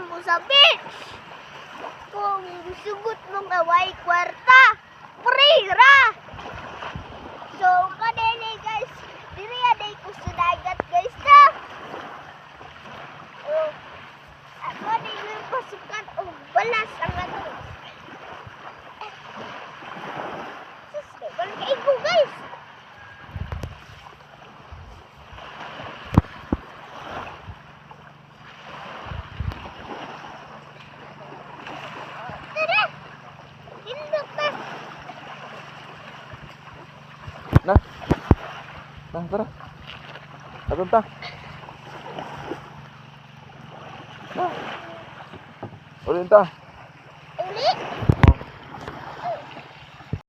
mo sa beach. Kung sugot mong away kwarta, prira. So, kanini guys, diri aday ko sa dagat guys na. Oh, ako din yung pasukan. Oh, balas ang ato. Sus, balik kayo ko guys. Tara, hindot na. Tara. Atun ta. Ulit ta. Uli.